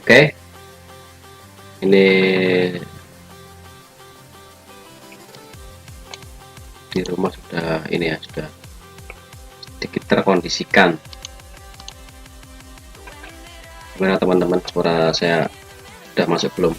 Oke, ini di rumah sudah ini ya, sudah sedikit terkondisikan. Gimana teman-teman, suara saya sudah masuk belum?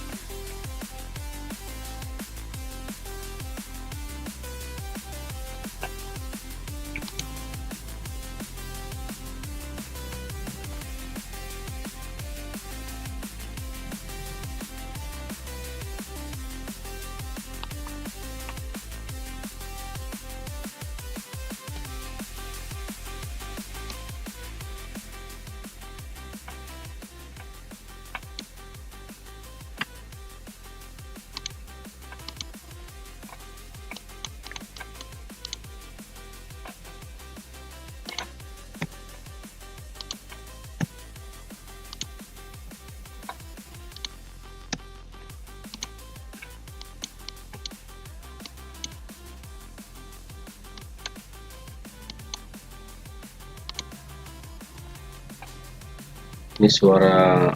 Ini suara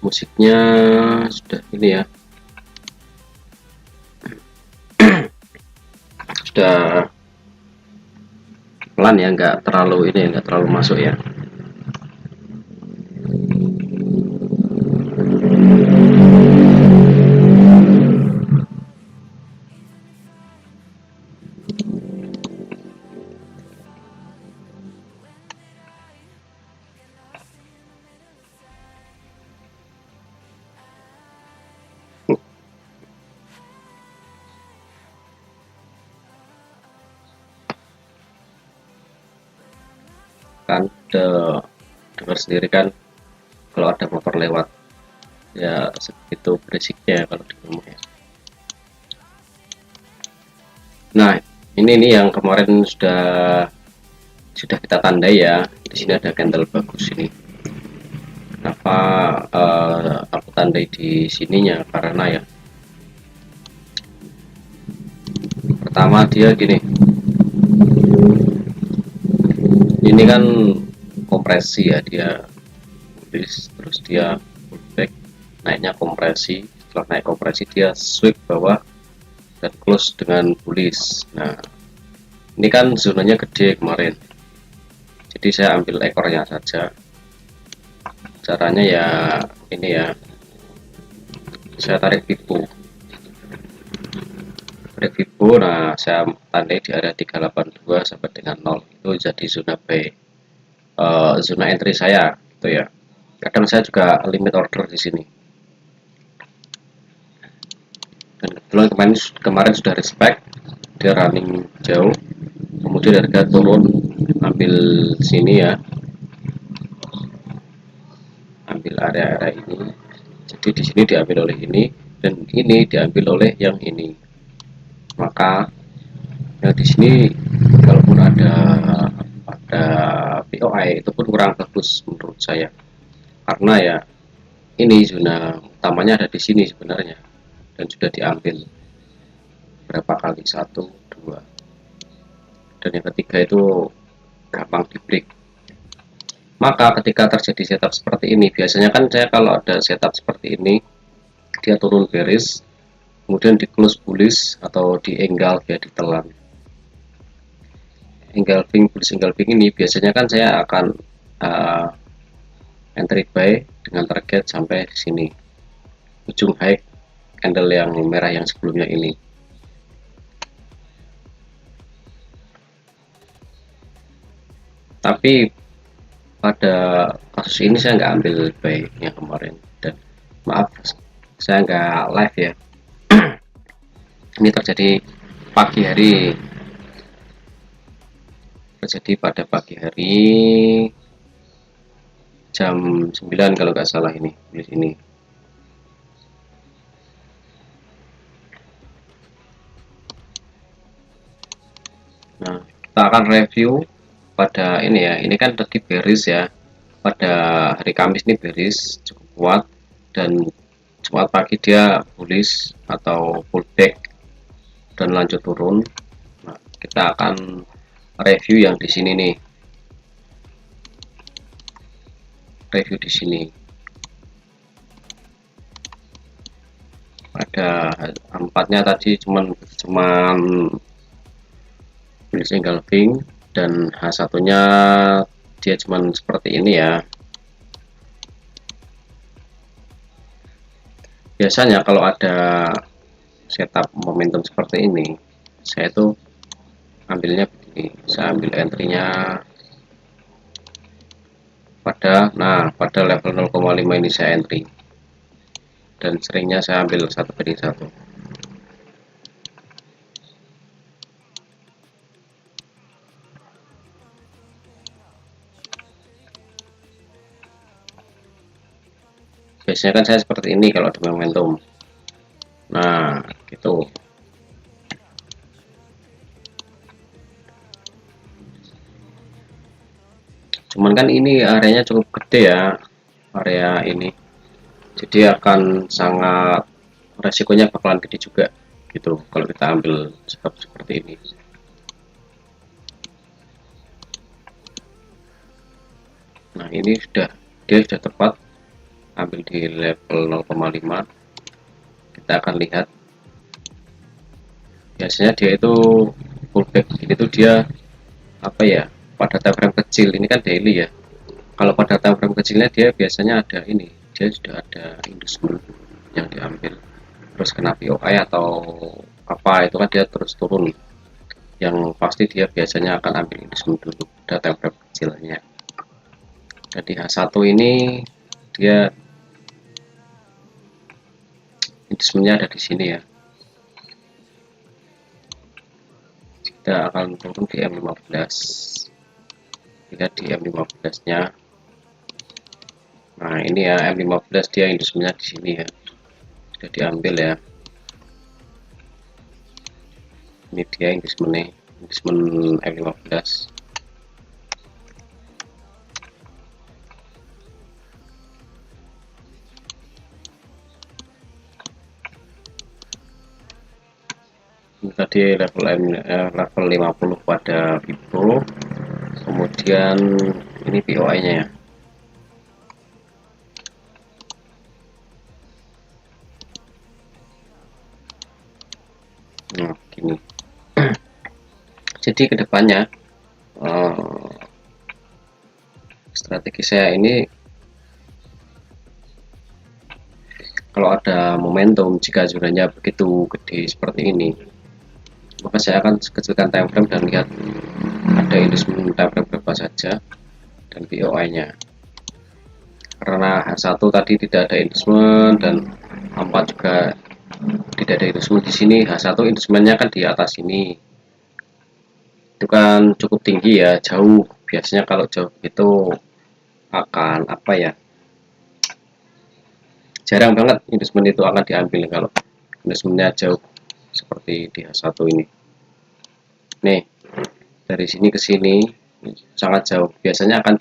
musiknya sudah ini ya, sudah pelan ya, nggak terlalu ini, nggak terlalu masuk ya. Kan dengar sendiri kan kalau ada motor lewat ya, segitu berisiknya kalau di rumah ya. Nah, ini nih yang kemarin sudah kita tandai ya. Di sini ada candle bagus ini. Kenapa aku tandai di sininya? Karena ya, pertama dia gini, ini kan kompresi ya, dia bullish, terus dia pullback, naiknya kompresi, setelah naik kompresi dia sweep bawah dan close dengan bullish. Nah, ini kan zonanya gede kemarin, jadi saya ambil ekornya saja. Caranya ya ini ya, saya tarik pipu. Nah saya tandai di area 382 sampai dengan 0, itu jadi zona buy, zona entry saya gitu ya. Kadang saya juga limit order di sini, dan kebetulan kemarin sudah respect, dia running jauh, kemudian harga turun, ambil sini ya, ambil area-area ini. Jadi di sini diambil oleh ini, dan ini diambil oleh yang ini. Maka ya di sini kalaupun ada POI itu pun kurang bagus menurut saya, karena ya ini zona utamanya ada di sini sebenarnya, dan sudah diambil berapa kali, 1, 2, dan yang ketiga itu gampang di break. Maka ketika terjadi setup seperti ini, biasanya kan saya kalau ada setup seperti ini, dia turun bearish, kemudian di close bullish atau di engulf ya, ditelan. Engulfing, bullish engulfing ini biasanya kan saya akan entry buy dengan target sampai sini, ujung high candle yang merah yang sebelumnya ini. Tapi pada kasus ini saya nggak ambil buy yang kemarin, dan maaf saya nggak live ya. Ini terjadi pagi hari, pada pagi hari jam 9 kalau nggak salah ini di sini. Nah, kita akan review pada ini ya. Ini kan tadi bearish ya, pada hari Kamis ini bearish cukup kuat, dan Jumat pagi dia bullish atau pullback dan lanjut turun. Nah, kita akan review yang di sini nih, review di sini. Ada 4-nya tadi cuman engulfing, dan H1-nya dia cuman seperti ini ya. Biasanya kalau ada setup momentum seperti ini, saya tuh ambilnya begini, saya ambil entry-nya pada level 0,5 ini saya entry, dan seringnya saya ambil 1:1. Biasanya kan saya seperti ini kalau ada momentum. Nah gitu. Cuman kan ini areanya cukup gede ya, area ini, jadi akan sangat resikonya bakalan gede juga gitu kalau kita ambil setup seperti ini. Nah ini dia sudah tepat ambil di level 0,5. Kita akan lihat biasanya dia itu pullback itu dia apa ya, pada time frame kecil. Ini kan daily ya, kalau pada time frame kecilnya dia biasanya ada ini, dia sudah ada inducement yang diambil, terus kena POI atau apa, itu kan dia terus turun. Yang pasti dia biasanya akan ambil inducement dulu pada time frame kecilnya. Jadi H1 ini dia inducementnya ada di sini ya, kita akan turun di M15. Lihat di M15 nya. Nah ini ya M15, dia inducementnya di sini ya, sudah diambil ya. Ini dia inducement M15. Ini tadi level 50 pada Vivo, kemudian ini POI nya ya. Nah gini. Jadi kedepannya strategi saya ini, kalau ada momentum, jika zonanya begitu gede seperti ini, maka saya akan kecilkan time frame dan lihat ada inducement time frame berapa saja dan POI nya. Karena H1 tadi tidak ada inducement dan H4 juga tidak ada inducement di sini. H1 inducementnya kan di atas ini, itu kan cukup tinggi ya, jauh. Biasanya kalau jauh itu akan apa ya, jarang banget inducement itu akan diambil kalau inducementnya jauh seperti di H1 ini. Nih dari sini ke sini sangat jauh, biasanya akan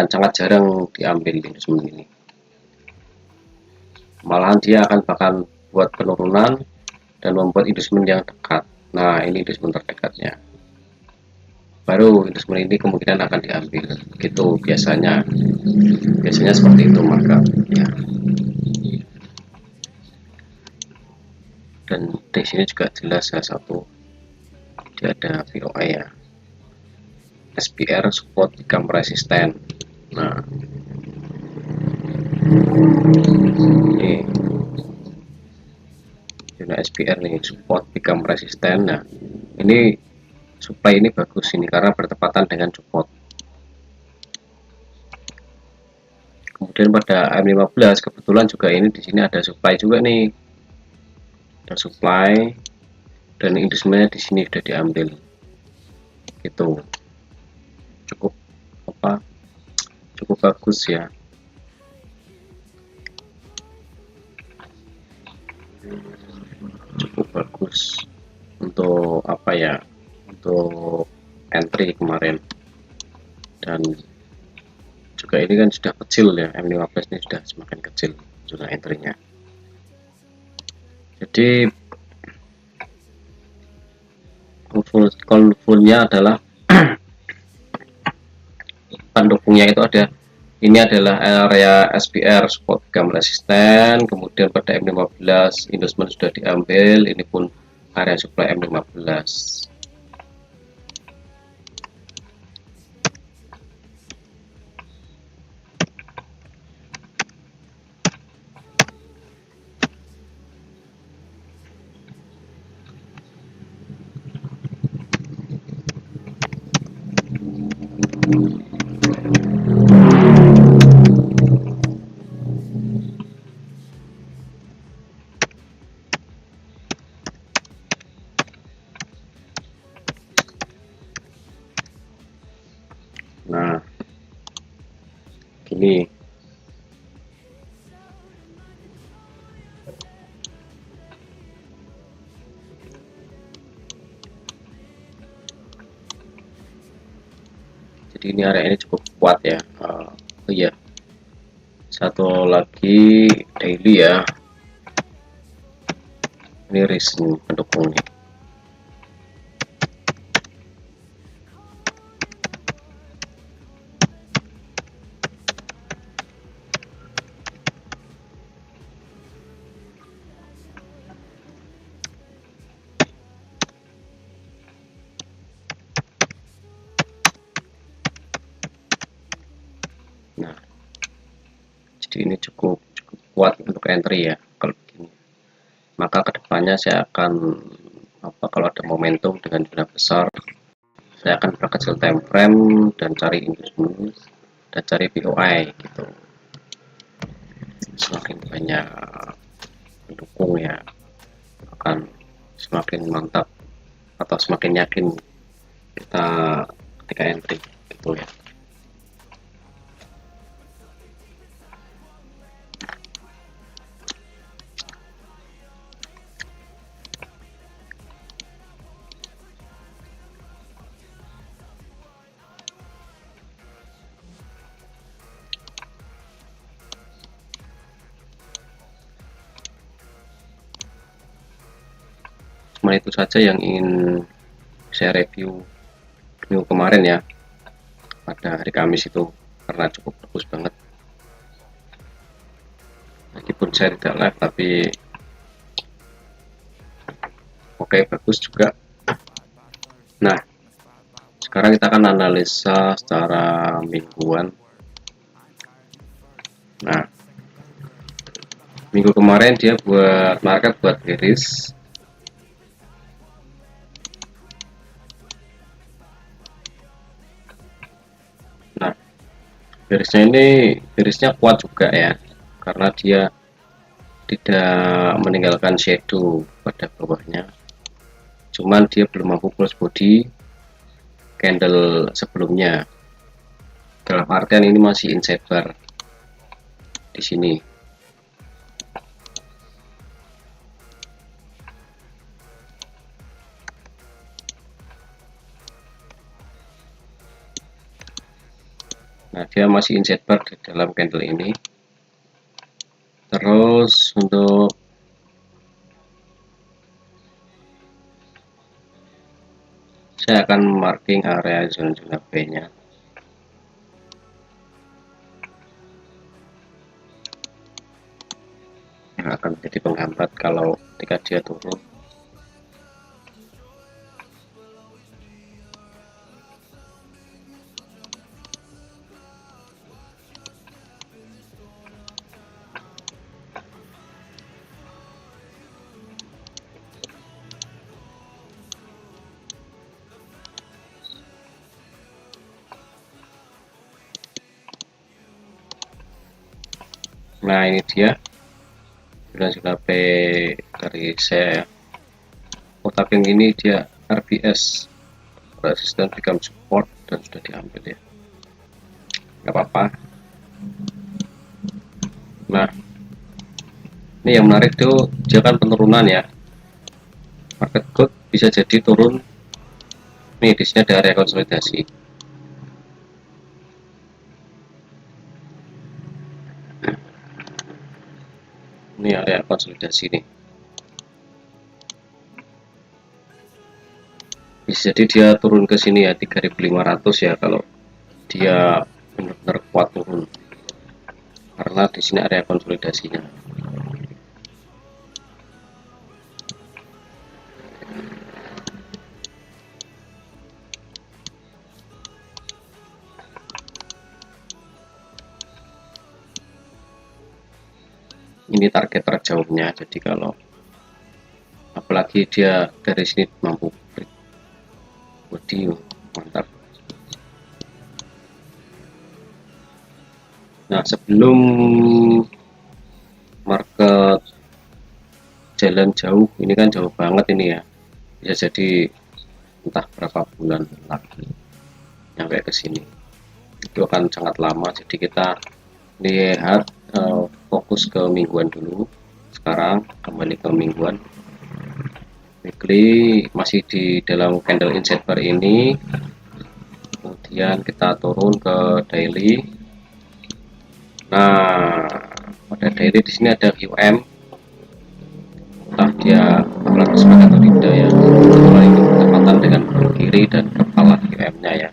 sangat jarang diambil inducement ini. Malahan dia akan bahkan buat penurunan dan membuat inducement yang dekat. Nah ini inducement terdekatnya, baru inducement ini kemungkinan akan diambil gitu biasanya seperti itu. Maka ya, dan di sini juga jelas ya, satu dia ada POI ya, SPR support become resistant. Nah ini zona SPR nih, support become resistant. Nah ini supply ini bagus ini karena bertepatan dengan support. Kemudian pada M15 kebetulan juga ini di sini ada supply juga nih, ada supply dan inducementnya di sini sudah diambil gitu. Cukup bagus ya. Cukup bagus untuk apa ya, untuk entry kemarin. Dan juga ini kan sudah kecil ya, M15 ini sudah semakin kecil zona entry-nya. Jadi konfulnya adalah pendukungnya itu ada, ini adalah area SPR support gam resisten, kemudian pada M15 endorsement sudah diambil, ini pun area supply M15. Nah, gini. Jadi ini area ini cukup kuat ya. Oh iya, satu lagi daily ya. Ini reason pendukungnya. Nah, jadi ini cukup kuat untuk entry ya kalau begini. Maka kedepannya saya akan kalau ada momentum dengan jumlah besar, saya akan perkecil time frame dan cari inducement dan cari BOI gitu. Semakin banyak pendukung ya, akan semakin mantap atau semakin yakin kita ketika entry gitu ya. Cuma itu saja yang ingin saya review minggu kemarin ya, pada hari Kamis itu, karena cukup bagus banget. Meskipun saya tidak live tapi oke, bagus juga. Nah, sekarang kita akan analisa secara mingguan. Nah, minggu kemarin dia buat market buat bearish. Nah, bearishnya ini bearishnya kuat juga ya, karena dia tidak meninggalkan shadow pada bawahnya. Cuman dia belum mampu close body candle sebelumnya. Dalam artian ini masih inside bar di sini. Nah, dia masih inside bar di dalam candle ini. Terus untuk saya akan marking area zona-zona B-nya. Yang akan menjadi penghambat kalau ketika dia turun. Nah, ini dia zona-zona B dari saya. Oh, tapi yang ini dia RBS, resisten become support, dan sudah diambil ya, nggak apa-apa. Nah, ini yang menarik tuh, dia kan penurunan ya, market good bisa jadi turun. Nih, di sini ada area konsolidasi. Ini area konsolidasi nih. Bisa jadi dia turun ke sini ya 3.500 ya kalau dia benar-benar kuat turun, karena di sini area konsolidasinya. Ini target terjauhnya, jadi kalau apalagi dia dari sini mampu break body, mantap. Nah, sebelum market jalan jauh, ini kan jauh banget ini ya, bisa jadi entah berapa bulan lagi sampai ke sini, itu akan sangat lama. Jadi kita lihat fokus ke mingguan dulu. Sekarang kembali ke mingguan. Weekly masih di dalam candle inset bar ini, kemudian kita turun ke daily. Nah, pada daily di sini ada UM, entah dia bakalan sepakat atau tidak ya. Kalau ini bertepatan dengan kiri dan kepala UM-nya ya.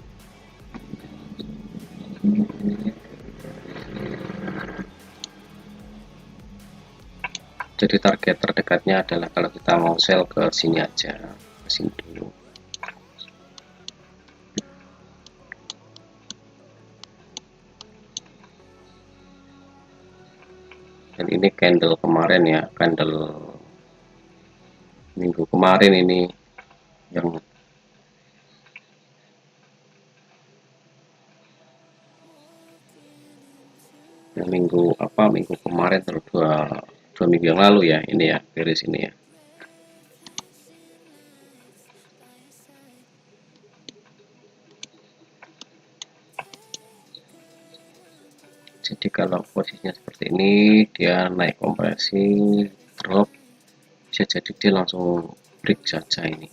Jadi target terdekatnya adalah kalau kita mau sell ke sini aja, ke sini dulu. Dan ini candle kemarin ya, candle minggu kemarin ini yang minggu kemarin terus dua minggu yang lalu ya, ini ya, beres ini ya. Jadi kalau posisinya seperti ini, dia naik kompresi, drop, bisa jadi dia langsung break saja ini.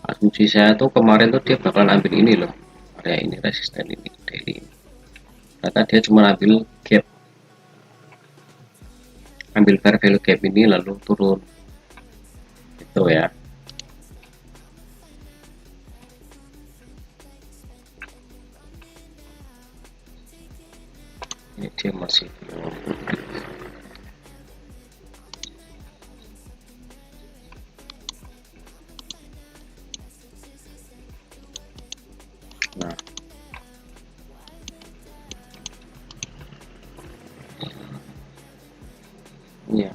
Asumsi saya tuh kemarin tuh dia bakalan ambil ini loh, area ini, resisten ini, daily ini. Ternyata dia cuma ambil gap, ambil fair value gap ini lalu turun itu ya. Ini dia masih belum break. Nah, ya,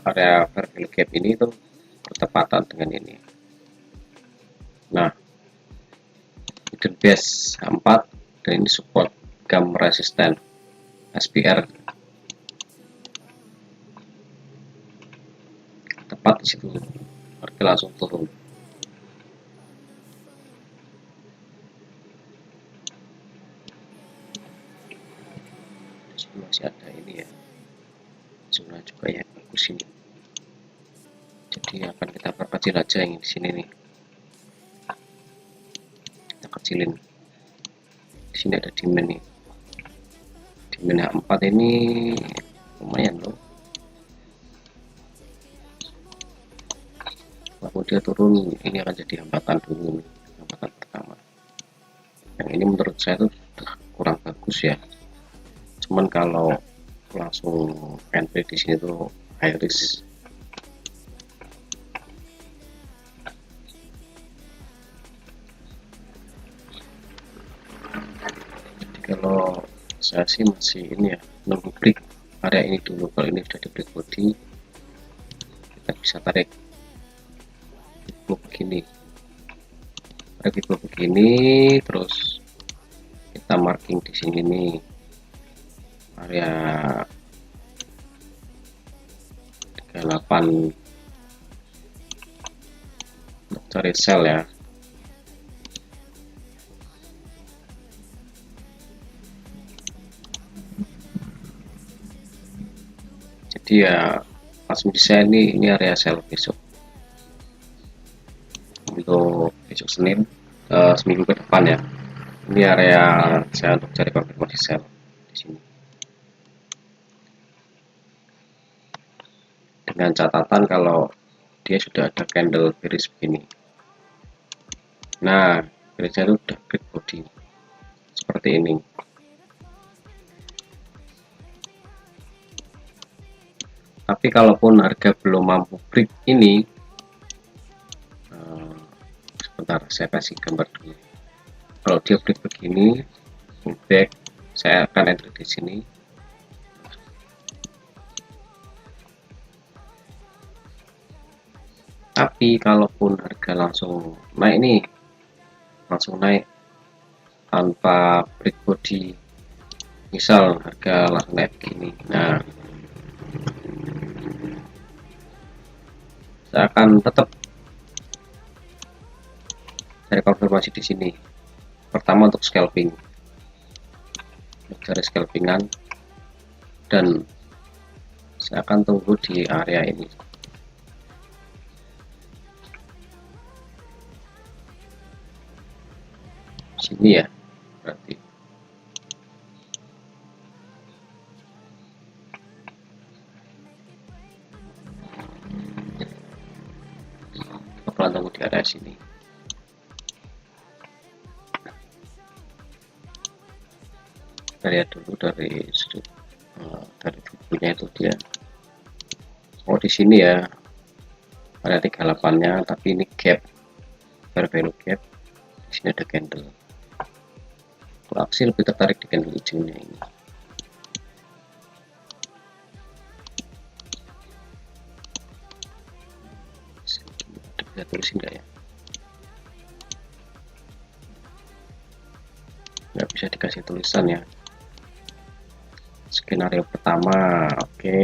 area fair value gap ini tuh bertepatan dengan ini. Nah, hidden base 4 dan ini support gam resisten SPR, tepat di situ harga langsung turun. Masih ada ini ya, zona juga ya, bagus ini. Jadi akan kita perkecil aja yang di sini nih, kita kecilin. Di sini ada demand nih, demand H4 ini lumayan loh. Kalau dia turun ini akan jadi hambatan dulu nih, hambatan pertama. Yang ini menurut saya tuh kurang bagus ya. Cuman kalau langsung entry di sini tuh high risk. Jadi kalau saya sih masih ini ya, nunggu break area ini dulu. Kalau ini sudah di break body, kita bisa tarik begini, tarik begini, terus kita marking di sini nih, area 38 untuk cari sell ya. Jadi ya asumsi saya ini area sell besok, untuk besok Senin, seminggu ke depan ya. Ini area saya untuk cari konfirmasi sell di sini. dengan catatan kalau dia sudah ada candle bearish begini. Nah, bearish itu udah break body seperti ini. Tapi kalaupun harga belum mampu break ini, sebentar saya kasih gambar dulu. Kalau dia break begini, pullback, saya akan entry di sini. Tapi kalaupun harga langsung naik nih, langsung naik tanpa break body, misal harga langsung naik begini, nah saya akan tetap cari konfirmasi di sini. Pertama untuk scalping, cari scalpingan, dan saya akan tunggu di area ini. Sini ya, berarti bakalan tunggu di area sini. Kita lihat dulu dari sudut dari bukunya itu dia. Oh di sini ya ada 38-nya, tapi ini gap, fair value gap. Di sini ada candle. Kalau aksi lebih tertarik di candle hijaunya ini. Bisa tulisin nggak ya? Nggak bisa dikasih tulisan ya. Skenario pertama, oke.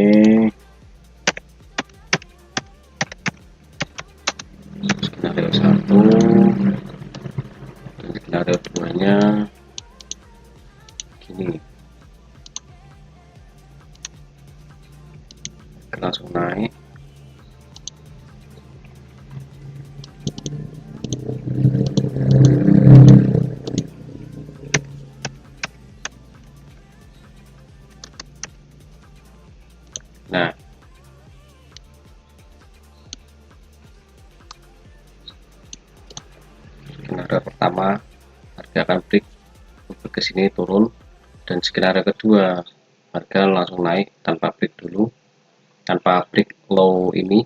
Skenario 1 dan skenario 2-nya gini. Langsung naik. Nah, skenario pertama harga akan break ke sini turun, dan skenario kedua harga langsung naik tanpa break dulu, tanpa break low ini,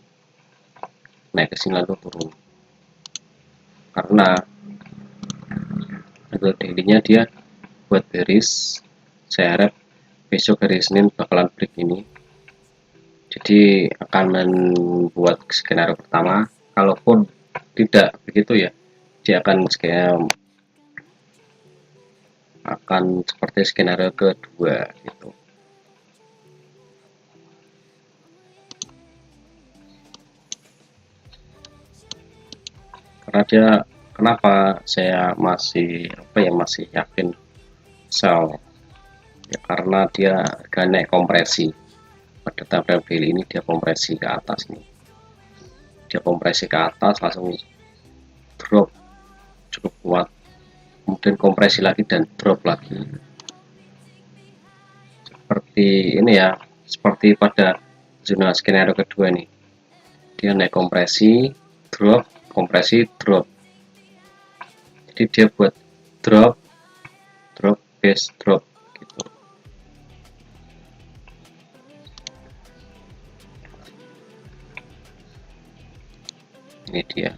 naik ke sini lalu turun. Karena harga daily-nya dia buat bearish, saya harap besok hari Senin bakalan break ini. Jadi akan membuat skenario pertama. Kalaupun tidak begitu ya, dia akan seperti skenario kedua gitu. Karena dia, kenapa saya masih yakin sell ya, karena dia harga naik kompresi. Pada time daily ini dia kompresi ke atas nih, dia kompresi ke atas langsung drop cukup kuat, kemudian kompresi lagi dan drop lagi, seperti ini ya, seperti pada zona skenario kedua nih, dia naik kompresi, drop, kompresi, drop. Jadi dia buat drop, drop, base, drop gitu. Ini dia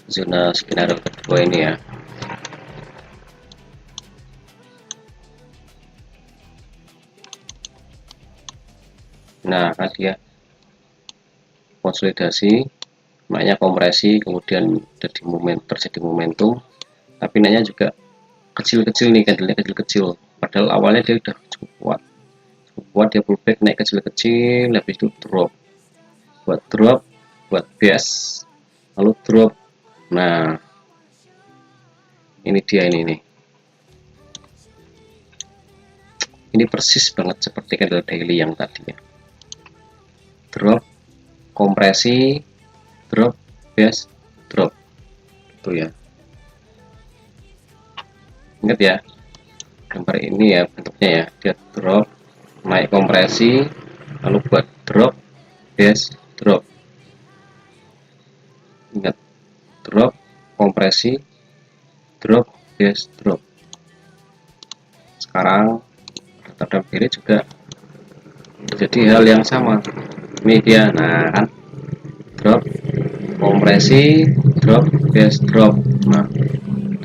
zona skenario kedua ini ya. Nah, kan dia konsolidasi, naiknya kompresi, kemudian terjadi momentum, tapi naiknya juga kecil-kecil nih, candlenya kecil-kecil, padahal awalnya dia udah cukup kuat, dia pullback naik kecil-kecil, habis itu drop, buat bias, lalu drop. Nah, ini dia ini persis banget seperti candle daily yang tadi ya, drop, kompresi, drop, bias, drop, itu ya. Ingat ya, gambar ini ya bentuknya ya, dia drop, naik kompresi, lalu buat drop, bass, drop. Ingat, drop, kompresi, drop, bass, drop. Sekarang retardar kiri juga jadi hal yang sama. Ini dia, nah kan, drop, kompresi, drop, bass, drop. Nah,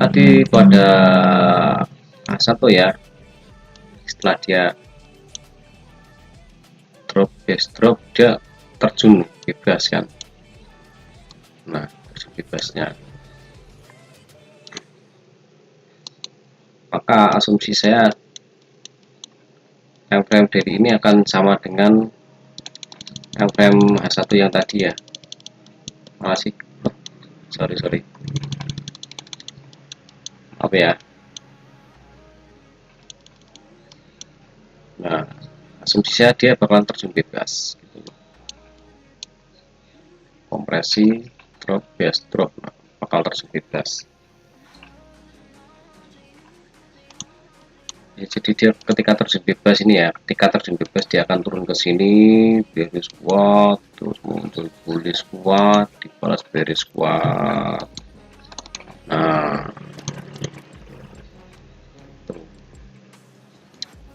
tadi pada A1 ya, setelah dia drop, bass, drop, dia terjun bebas kan. Nah, terjun bebasnya, maka asumsi saya time frame dari ini akan sama dengan time frame H1 yang tadi ya. Makasih, sorry apa ya. Nah, asumsi saya dia bakalan terjun bebas gitu. Kompresi, drop, bass, drop, nah, bakal terjun bebas ya. Jadi dia ketika terjun bebas ini ya, ketika terjun bebas dia akan turun ke sini, bearish squat, terus muncul bullish squat, dibalas bearish squat. Nah, tuh.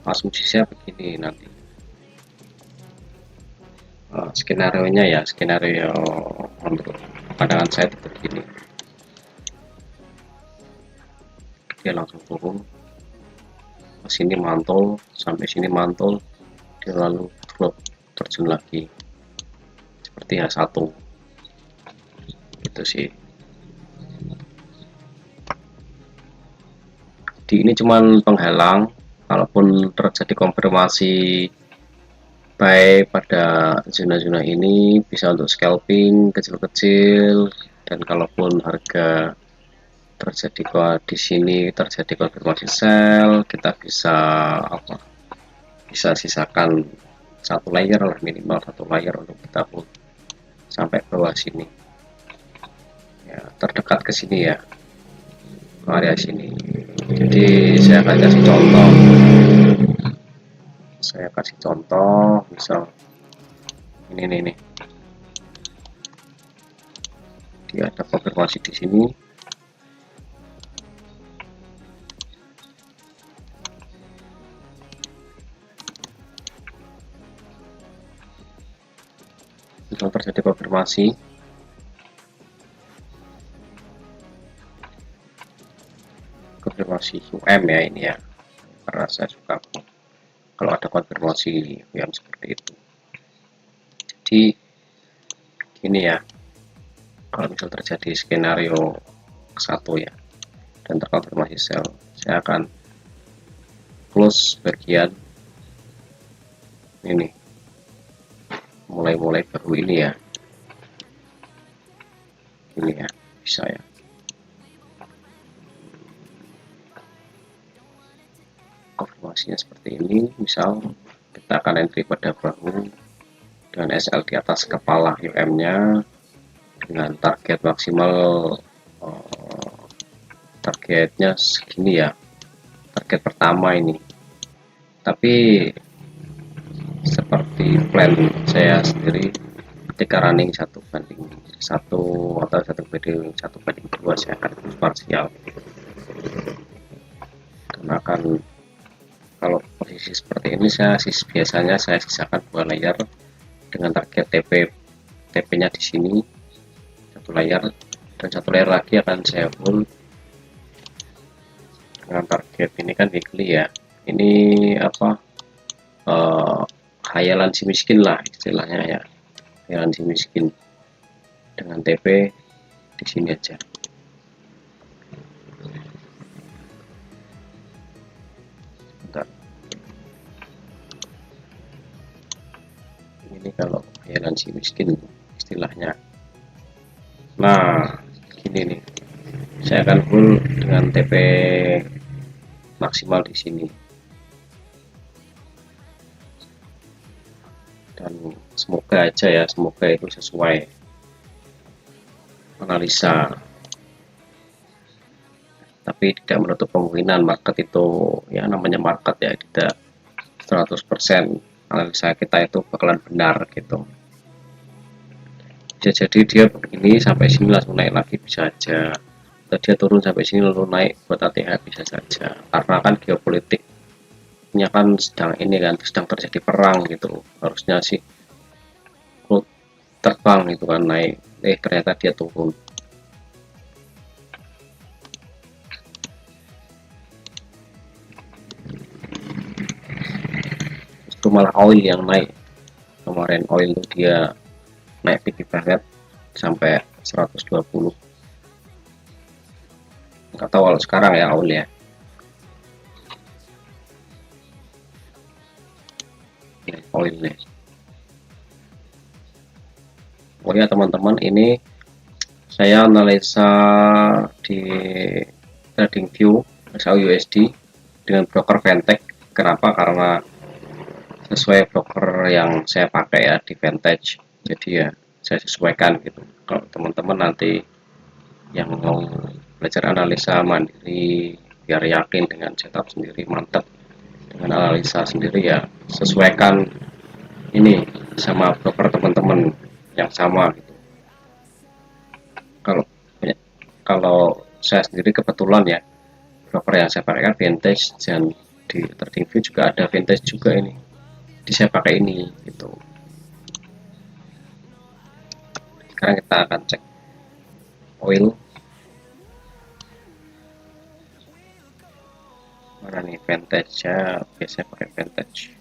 Asumsi saya begini nanti. Skenario nya ya, skenario menurut pandangan saya itu begini. Dia langsung turun ke sini, mantul sampai sini, mantul, dia lalu drop, terjun lagi seperti H1 gitu sih. Jadi ini cuman penghalang, kalaupun terjadi konfirmasi buy pada zona-zona ini bisa untuk scalping kecil-kecil, dan kalaupun harga terjadi di sini terjadi konfirmasi sell, kita bisa apa, bisa sisakan satu layer lah, minimal satu layer untuk kita pun sampai bawah sini ya, terdekat ke sini ya, ke area sini. Jadi saya akan kasih contoh, misal ini nih, dia ada konfirmasi di sini, misal terjadi konfirmasi UM ya, ini ya, karena saya suka kalau ada konfirmasi yang seperti itu. Jadi gini ya, kalau misal terjadi skenario satu ya dan terkonfirmasi sell, saya akan close bagian ini, mulai baru ini ya, ini ya, bisa ya. Konfirmasinya seperti ini, misal kita akan entry pada bahu dengan SL di atas kepala UM nya dengan target maksimal, targetnya segini ya, target pertama ini. Tapi seperti plan saya sendiri, ketika running 1/1 atau 1/1/2 saya akan parsial, karena akan, kalau posisi seperti ini biasanya saya sisakan 2 layer dengan target TP nya di sini 1 layer, dan 1 layer lagi akan saya hold dengan target ini kan weekly ya, ini apa, khayalan si miskin lah istilahnya ya, khayalan si miskin dengan TP di sini aja. Bentar. Ini kalau khayalan si miskin istilahnya. Nah, gini nih, saya akan full dengan TP maksimal di sini, dan semoga aja ya, semoga itu sesuai analisa, tapi tidak menutup kemungkinan market itu ya, namanya market ya, tidak 100% analisa kita itu bakalan benar gitu. bisa jadi dia begini sampai sini langsung naik lagi bisa aja, atau dia turun sampai sini lalu naik buat ATH bisa saja, karena kan geopolitiknya kan sedang ini kan, sedang terjadi perang gitu, harusnya sih terbang itu kan naik, ternyata dia turun. Itu malah oil yang naik kemarin, oil tuh dia naik tinggi banget sampai 120. Nggak tahu kalau sekarang ya oil ya. Oil nih. Oh ya teman-teman, ini saya analisa di TradingView USD dengan broker Vantage. Kenapa? Karena sesuai broker yang saya pakai ya di Vantage. Jadi ya saya sesuaikan gitu. Kalau teman-teman nanti yang mau belajar analisa mandiri biar yakin dengan setup sendiri, mantap dengan analisa sendiri, ya sesuaikan ini sama broker teman-teman yang sama gitu. Kalau kalau saya sendiri kebetulan ya broker yang saya pakai kan Vantage, dan di TradingView juga ada Vantage juga ini, jadi saya pakai ini gitu. Sekarang kita akan cek oil, mana nih Vantage ya, biasanya pakai Vantage.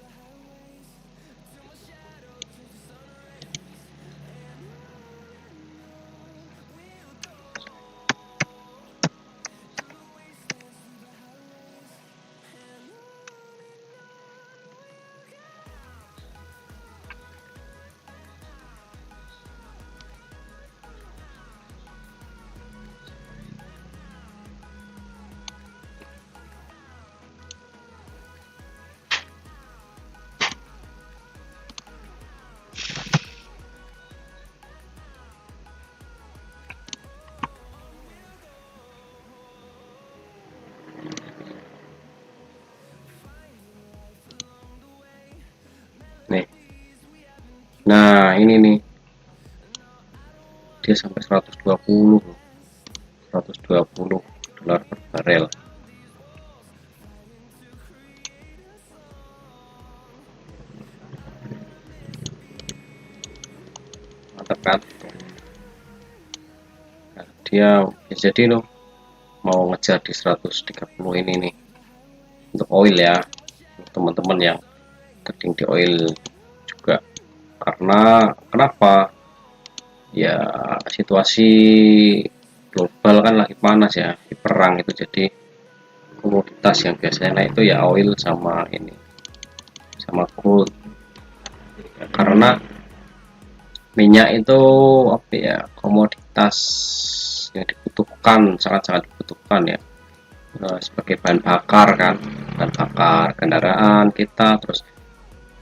Nih, nah ini nih dia sampai 120 dolar per barel. Mantap kan? Nah, dia bisa jadi loh mau ngejar di 130 ini nih untuk oil ya, teman-teman yang trading di oil juga. Karena kenapa ya, situasi global kan lagi panas ya, di perang itu, jadi komoditas yang biasanya naik itu ya oil sama ini, sama crude. Karena minyak itu apa ya, komoditas yang dibutuhkan, sangat-sangat dibutuhkan ya, sebagai bahan bakar kan, bahan bakar kendaraan kita. Terus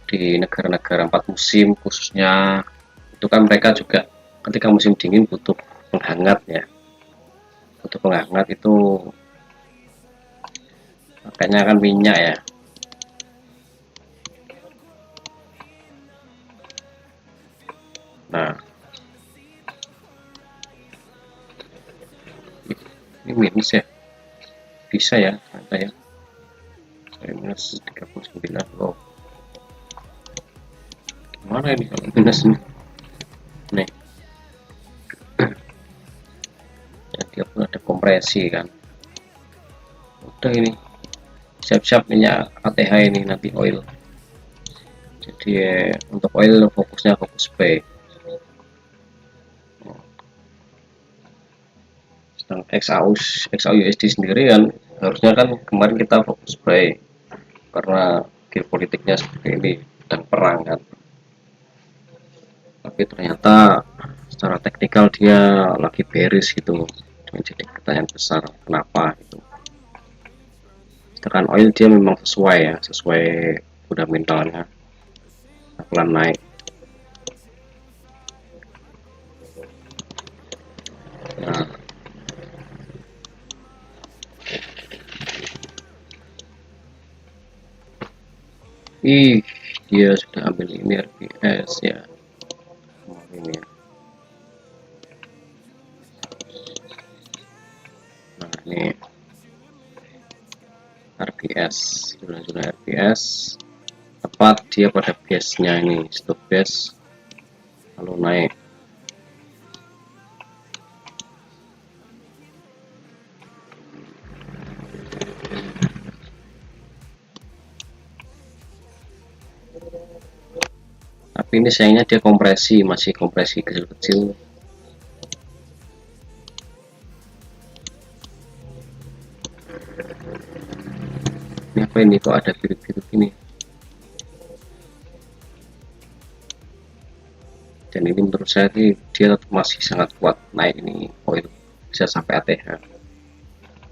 di negara-negara 4 musim khususnya itu kan mereka juga ketika musim dingin butuh penghangat ya, butuh penghangat itu, makanya kan minyak ya. Nah ini minus ya, bisa ya ternyata ya, minus 39 loh. Gimana ini kalau minus nih? Nih ya, dia pun ada kompresi kan. Udah ini siap-siap minyak ATH ini nanti oil. Jadi untuk oil fokusnya fokus B. Sedang XAUSD sendiri kan harusnya kan kemarin kita fokus buy, karena geopolitiknya seperti ini, sedang perang kan. Tapi ternyata secara teknikal dia lagi bearish gitu, jadi pertanyaan besar kenapa gitu. Sedangkan oil dia memang sesuai ya, sesuai fundamentalnya, pelan naik. Nah, dia sudah ambil ini RBS ya, ini ya. Ini RBS, zona RBS tepat dia pada base nya ini, stop base lalu naik. Tapi ini sayangnya dia kompresi, masih kompresi kecil-kecil. Ini apa ini, kok ada biru-biru gini? Dan ini menurut saya dia masih sangat kuat naik ini oil, bisa sampai ATH.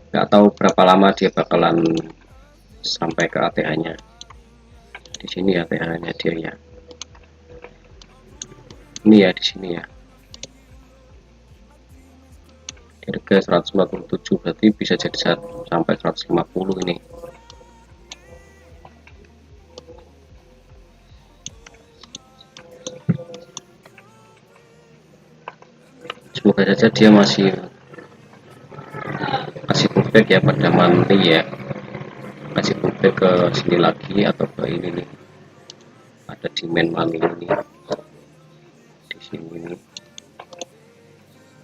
Nggak tahu berapa lama dia bakalan sampai ke ATH-nya. Di sini ATH-nya dia ya. Ini ya, di sini ya. Harga 147 berarti bisa jadi sampai 150 ini. Semoga saja dia masih pullback ya pada monthly ya, masih pullback ke sini lagi atau ke ini nih, ada demand monthly ini di sini nih.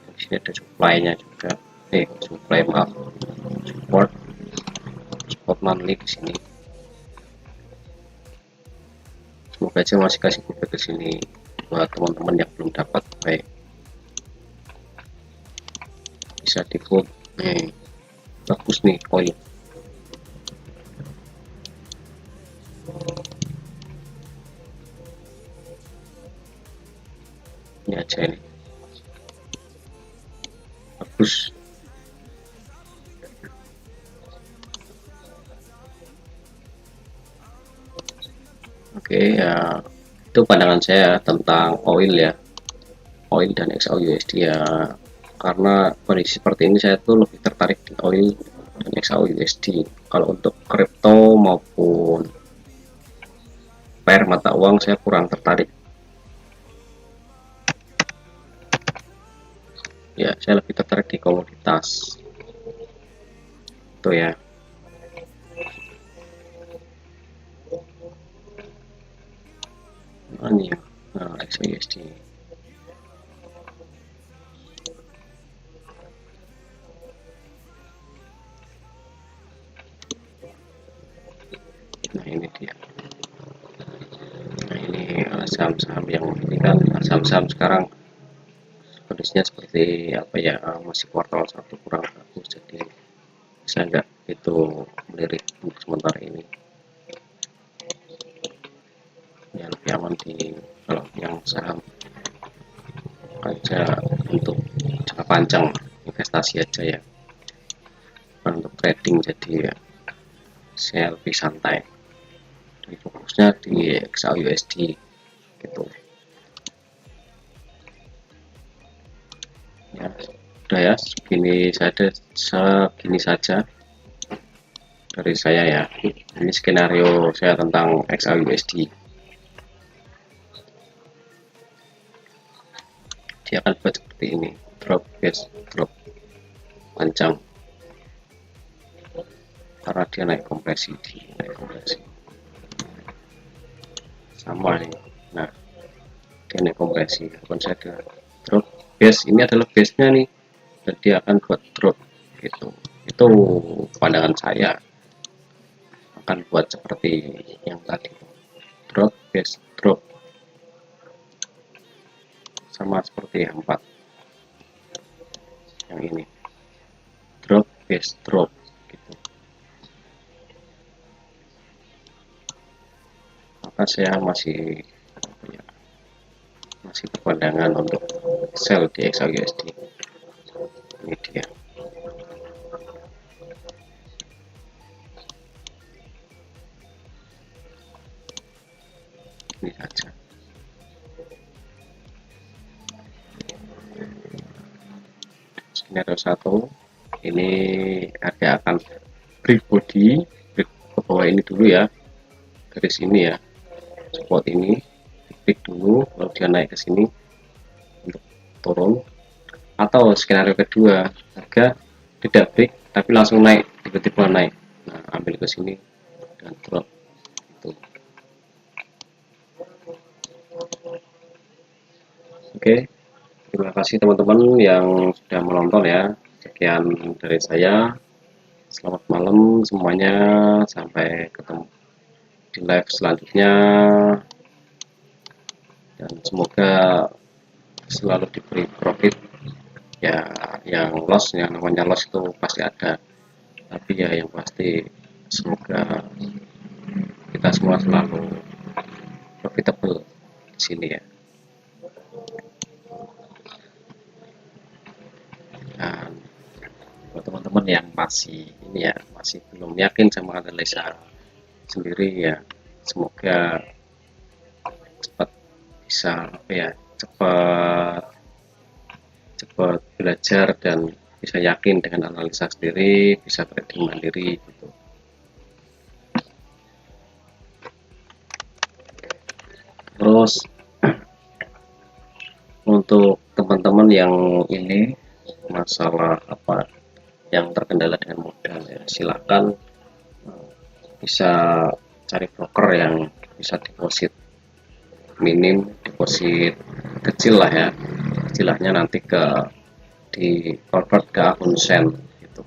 Di sini ada supply-nya juga, supply maaf, support monthly di sini. Semoga aja masih kasih pullback ke sini. Buat teman-teman yang belum dapat, baik bisa di hold. Bagus nih oil. Ini aja ini bagus. Oke ya, itu pandangan saya tentang oil ya, oil dan XAUUSD ya. Karena kondisi seperti ini saya tuh lebih tertarik di oil dan XAUUSD. Kalau untuk kripto maupun pair mata uang saya kurang tertarik. Ya, saya lebih tertarik di komoditas. Itu ya. Ini ya, XAUUSD. Nah ini dia. Nah ini saham-saham yang ini kan, saham-saham sekarang kondisinya seperti apa ya, masih kuartal 1 kurang bagus, jadi saya nggak itu melirik untuk sementara ini ya, lebih aman di kalau yang saham aja untuk jangka panjang, investasi aja ya, bukan untuk trading. Jadi ya saya lebih santai, jadi fokusnya di XAUUSD gitu ya. Udah ya, segini saja dari saya ya. Ini skenario saya tentang XAUUSD. Dia akan buat seperti ini, drop base drop panjang karena dia naik kompresi sama nih. Nah dia naik kompresi, saya drop base, ini adalah base nya nih, dan dia akan buat drop gitu. Itu pandangan saya akan buat seperti yang tadi, drop base drop, sama seperti yang 4 yang ini, drop base drop gitu. Maka saya masih berpandangan untuk sell di XAUUSD. Ini dia. Ini saja. Skenario 1 ini harga akan break body, break ke bawah ini dulu ya, dari sini ya, support ini break dulu, lalu dia naik ke sini untuk turun. Atau skenario kedua, harga tidak break tapi langsung naik, tiba-tiba naik. Nah, ambil ke sini dan drop itu. Oke, terima kasih teman-teman yang sudah menonton ya. Sekian dari saya. Selamat malam semuanya, sampai ketemu di live selanjutnya, dan semoga selalu diberi profit ya. Yang loss, yang namanya loss itu pasti ada, tapi ya yang pasti semoga kita semua selalu profitable di sini ya. Dan buat teman-teman yang masih ini ya, masih belum yakin sama analisa sendiri ya, semoga cepat bisa apa ya, cepat belajar dan bisa yakin dengan analisa sendiri, bisa trading mandiri gitu. Terus untuk teman-teman yang ini masalah apa yang terkendala dengan modal ya, silakan bisa cari broker yang bisa deposit minim, deposit kecil lah ya, istilahnya nanti di convert ke akun sen gitu.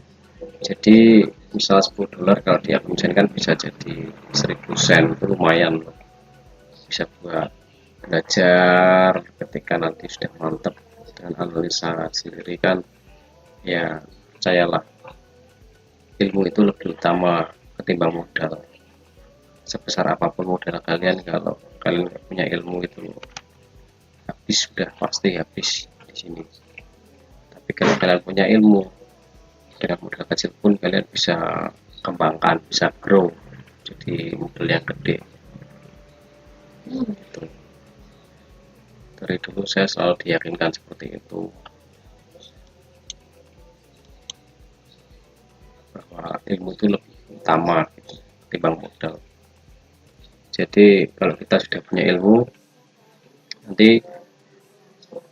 Jadi misal $10 kalau di akun sen kan bisa jadi 1000 sen, itu lumayan loh. Bisa buat belajar ketika nanti sudah mantap dengan analisa sendiri kan ya. Percayalah, ilmu itu lebih utama ketimbang modal. Sebesar apapun modal kalian, kalau kalian punya ilmu itu habis, sudah pasti habis di sini. Tapi kalau kalian punya ilmu, dengan modal kecil pun kalian bisa kembangkan, bisa grow jadi modal yang gede gitu. Dari dulu saya selalu diyakinkan seperti itu, bahwa ilmu itu lebih utama gitu, ketimbang modal. Jadi kalau kita sudah punya ilmu, nanti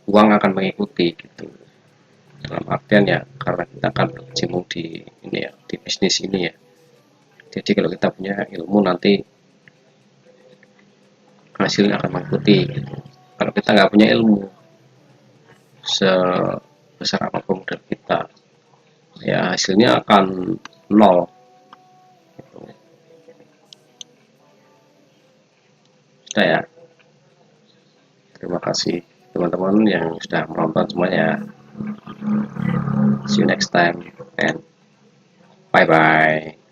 uang akan mengikuti gitu. Dalam artian ya, karena kita akan berkecimpung di ini ya, di bisnis ini ya. Jadi kalau kita punya ilmu, nanti hasilnya akan mengikuti gitu. Kalau kita nggak punya ilmu, sebesar apapun modal kita, ya hasilnya akan nol gitu. Sudah ya, terima kasih teman-teman yang sudah menonton semuanya. See you next time and bye bye.